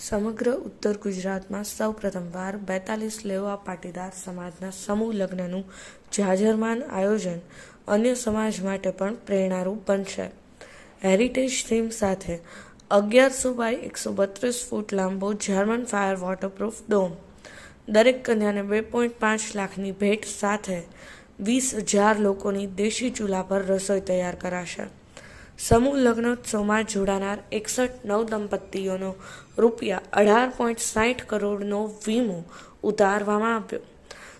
સમગ્ર ઉત્તર ગુજરાતમાં સૌ પ્રથમવાર 42 લેવા પાટીદાર સમાજના સમૂહ લગ્નનું જાજરમાન આયોજન અન્ય સમાજ માટે પણ પ્રેરણારૂપ બનશે. હેરિટેજ થીમ સાથે 1100 બાય 132 ફૂટ લાંબો જર્મન ફાયર વોટરપ્રૂફ ડોમ, દરેક કન્યાને 2.5 લાખની ભેટ સાથે 20,000 લોકોની દેશી ચૂલા પર રસોઈ તૈયાર કરાશે. સમૂહ લગ્નોત્સવમાં જોડાનાર 61 નવદંપતીઓનો ₹18.60 કરોડનો વીમો ઉતારવામાં આવ્યો.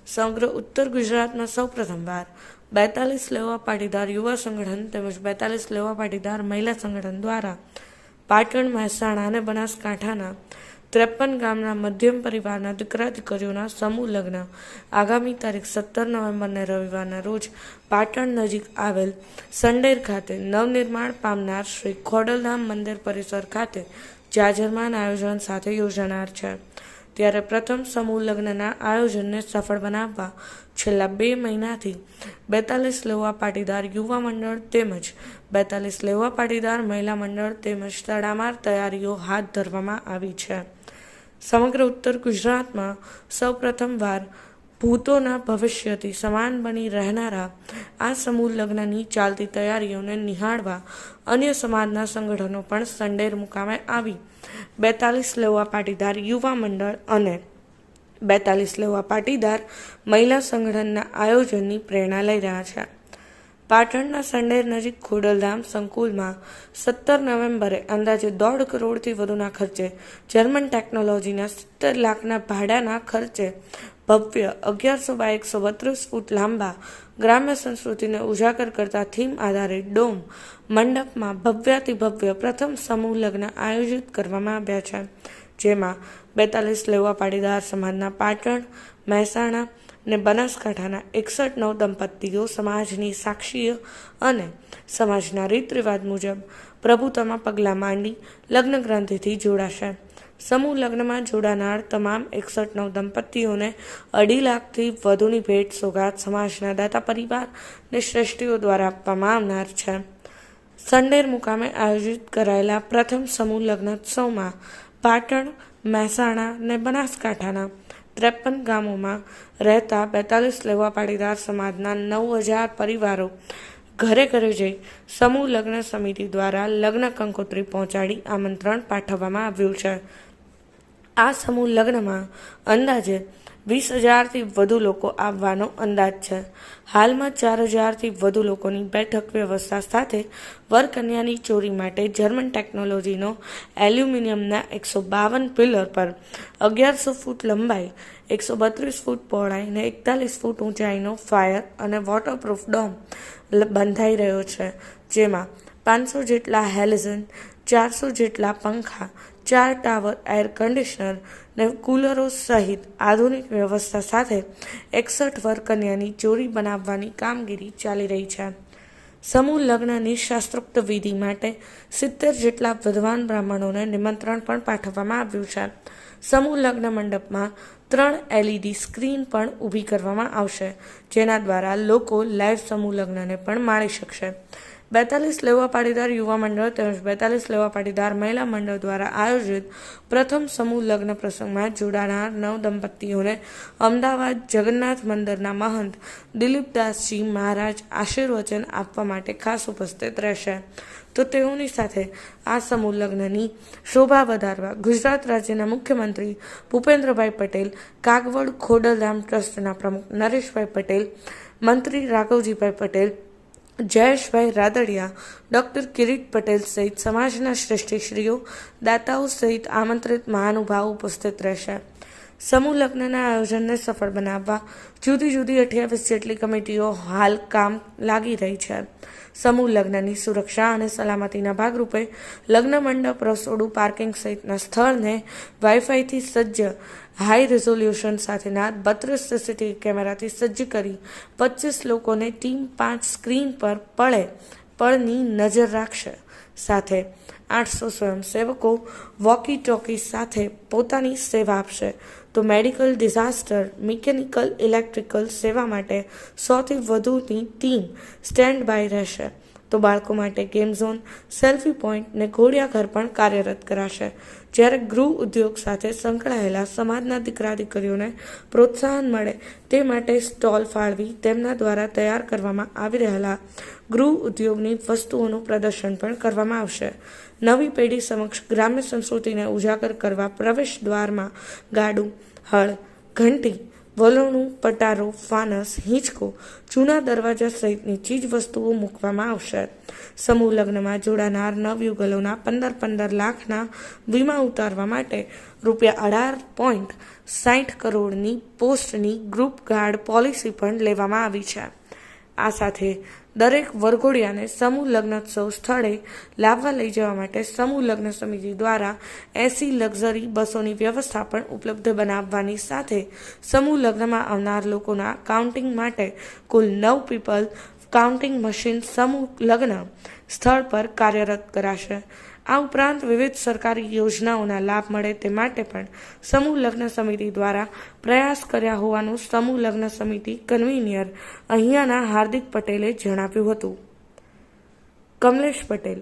સમગ્ર ઉત્તર ગુજરાતમાં સૌ પ્રથમવાર 42 લેવા પાટીદાર યુવા સંગઠન તેમજ 42 લેવા પાટીદાર મહિલા સંગઠન દ્વારા પાટણ, મહેસાણા અને બનાસકાંઠાના 53 ગામના મધ્યમ પરિવારના દીકરા દીકરીઓના સમૂહ લગ્ન આગામી તારીખ 17 નવેમ્બરને રવિવારના રોજ પાટણ નજીક આવેલ સંડેર ખાતે નવનિર્માણ પામનાર શ્રી ખોડલધામ મંદિર પરિસર ખાતે જાજરમાન આયોજન સાથે યોજાનાર છે. ત્યારે પ્રથમ સમૂહ લગ્નના આયોજનને સફળ બનાવવા છેલ્લા 2 મહિનાથી 42 લેવા પાટીદાર યુવા મંડળ તેમજ 42 લેવા પાટીદાર મહિલા મંડળ તેમજ તડામાર તૈયારીઓ હાથ ધરવામાં આવી છે. સમગ્ર ઉત્તર ગુજરાતમાં સૌ પ્રથમવાર ભૂતોના ભવિષ્યથી સમાન બની રહેનારા આ સમૂહ લગ્નની ચાલતી તૈયારીઓને નિહાળવા અન્ય સમાજના સંગઠનો પણ સંડેર મુકામે આવી 42 લેવા પાટીદાર યુવા મંડળ અને 42 લેવા પાટીદાર મહિલા સંગઠનના આયોજનની પ્રેરણા લઈ રહ્યા છે. પાટણના સંડેર નજીક ખોડલધામ સંકુલમાં 17 નવેમ્બરે અંદાજે 1.5 કરોડથી વધુના ખર્ચે જર્મન ટેકનોલોજીના 70 લાખના ભાડાના ખર્ચે ભવ્ય 1100 બાય 132 ફૂટ લાંબા ગ્રામ્ય સંસ્કૃતિને ઉજાગર કરતા થીમ આધારિત ડોમ મંડપમાં ભવ્યાતિભવ્ય પ્રથમ સમૂહ લગ્ન આયોજિત કરવામાં આવ્યા છે. જેમાં 42 લેવા પાટીદાર સમાજના પાટણ, મહેસાણા અને બનાસકાંઠાના 61 નવદંપતીઓ સમાજની સાક્ષીઓ અને સમાજના રીત રિવાજ મુજબ પ્રભુતામાં પગલાં માંડી લગ્ન ગ્રંથિથી જોડાશે. સમૂહ લગ્નમાં જોડાનાર તમામ 61 નવદંપતીઓને 2.5 લાખથી વધુની ભેટ સોગાદ સમાજના દાતા પરિવાર અને શ્રેષ્ઠીઓ દ્વારા આપવામાં આવનાર છે. સંડેર મુકામે આયોજિત કરાયેલા પ્રથમ સમૂહ લગ્નોત્સવમાં પાટણ, મહેસાણા અને બનાસકાંઠાના 53 ગામોમાં રહેતા 42 લેવા પાટીદાર સમાજના 9,000 પરિવારો ઘરે ઘરે જઈ સમૂહ લગ્ન સમિતિ દ્વારા લગ્ન કંકોત્રી પહોંચાડી આમંત્રણ પાઠવવામાં આવ્યું છે. આ સમૂહ લગ્નમાં અંદાજે 20,000થી વધુ લોકો આવવાનો અંદાજ છે. હાલમાં 4,000થી વધુ લોકોની બેઠક વ્યવસ્થા સાથે વરકન્યાની ચોરી માટે જર્મન ટેકનોલોજીનો એલ્યુમિનિયમના 152 પિલર પર 1100 ફૂટ લંબાઈ, 132 ફૂટ પહોળાઈ અને 41 ફૂટ ઊંચાઈનો ફાયર અને વોટરપ્રૂફ ડોમ બંધાઈ રહ્યો છે. જેમાં 500 જેટલા હેલોજન, 400 જેટલા પંખા, 4 ટાવર એર કન્ડિશનર અને કુલરો સહિત આધુનિક વ્યવસ્થા સાથે 61 વરકન્યાની જોડી બનાવવાની કામગીરી ચાલી રહી છે. સમૂહ લગ્નની શાસ્ત્રોક્ત વિધિ માટે 70 જેટલા વિદ્વાન બ્રાહ્મણોને નિમંત્રણ પણ પાઠવવામાં આવ્યું છે. સમૂહ લગ્ન મંડપમાં 3 LED સ્ક્રીન પણ ઊભી કરવામાં આવશે, જેના દ્વારા લોકો લાઈવ સમૂહ લગ્નને પણ માણી શકશે. 42 લેવા પાટીદાર યુવા મંડળ તેમજ 42 લેવા પાટીદાર મહિલા મંડળ દ્વારા આયોજિત પ્રથમ સમૂહ લગ્ન પ્રસંગમાં જોડાનાર નવદંપતીઓને અમદાવાદ જગન્નાથ મંદિરના મહંત દિલીપદાસજી મહારાજ આશીર્વચન આપવા માટે ખાસ ઉપસ્થિત રહેશે. તો તેઓની સાથે આ સમૂહ લગ્નની શોભા વધારવા ગુજરાત રાજ્યના મુખ્યમંત્રી ભૂપેન્દ્રભાઈ પટેલ, કાગવડ ખોડલધામ ટ્રસ્ટના પ્રમુખ નરેશભાઈ પટેલ, મંત્રી રાઘવજીભાઈ પટેલ, જયેશભાઈ રાદડિયા, ડૉક્ટર કિરીટ પટેલ સહિત સમાજના શ્રેષ્ઠીશ્રીઓ, દાતાઓ સહિત આમંત્રિત મહાનુભાવો ઉપસ્થિત રહેશે. સમૂહ લગ્નના આયોજનને સફળ બનાવવા જુદી જુદી 28 જેટલી કમિટીઓ હાલ કામ લાગી રહી છે. સમૂહ લગ્નની સુરક્ષા અને સલામતીના ભાગરૂપે લગ્ન મંડપ, રસોડું, પાર્કિંગ સહિતના સ્થળને વાઈફાઈથી સજ્જ હાઈ રિઝોલ્યુશન સાથેના 32 CCTV કેમેરાથી સજ્જ કરી 25 લોકોને ટીમ 5 સ્ક્રીન પર પળની નજર રાખશે. સાથે 800 સ્વયંસેવકો વોકી ટોકી સાથે પોતાની સેવા આપશે. તો મેડિકલ, ડિઝાસ્ટર, મિકેનિકલ, ઇલેક્ટ્રિકલ સેવા માટે 100થી વધુની ટીમ સ્ટેન્ડ બાય રહેશે. તો બાળકો માટે ગેમ ઝોન, સેલ્ફી પોઈન્ટ અને ઘોડિયાઘર પણ કાર્યરત કરાશે. જ્યારે ગૃહ ઉદ્યોગ સાથે સંકળાયેલા સમાજના દીકરા દીકરીઓને પ્રોત્સાહન મળે તે માટે સ્ટોલ ફાળવી તેમના દ્વારા તૈયાર કરવામાં આવી રહેલા ગૃહ ઉદ્યોગની વસ્તુઓનું પ્રદર્શન પણ કરવામાં આવશે. નવી પેઢી સમક્ષ ગ્રામ્ય સંસ્કૃતિને ઉજાગર કરવા પ્રવેશ દ્વારમાં ગાડું, હળ, ઘંટી, વલોણું, પટારો, ફાનસ, હિંચકો, જૂના દરવાજા સહિતની ચીજ વસ્તુઓ મૂકવામાં આવશે. સમૂહ લગ્નમાં જોડાનાર નવયુગલોના 15 લાખના વીમા ઉતારવા માટે ₹18.60 કરોડની પોસ્ટની ગ્રુપ ગાર્ડ પોલિસી પણ લેવામાં આવી છે. આ સાથે દરેક વરઘોડિયાને સમૂહ લગ્નોત્સવ સ્થળે લાવવા લઈ જવા માટે સમૂહ લગ્ન સમિતિ દ્વારા 80 લક્ઝરી બસોની વ્યવસ્થા પણ ઉપલબ્ધ બનાવવાની સાથે સમૂહ લગ્નમાં આવનાર લોકોના કાઉન્ટિંગ માટે કુલ 9 પીપલ કાઉન્ટિંગ મશીન સમૂહ લગ્ન સ્થળ પર કાર્યરત કરાશે. આ ઉપરાંત વિવિધ સરકારી યોજનાઓના લાભ મળે તે માટે પણ સમૂહ લગ્ન સમિતિ દ્વારા પ્રયાસ કર્યા હોવાનું સમૂહ લગ્ન સમિતિ કન્વીનર અહીંયાના હાર્દિક પટેલે જણાવ્યું હતું. કમલેશ પટેલ.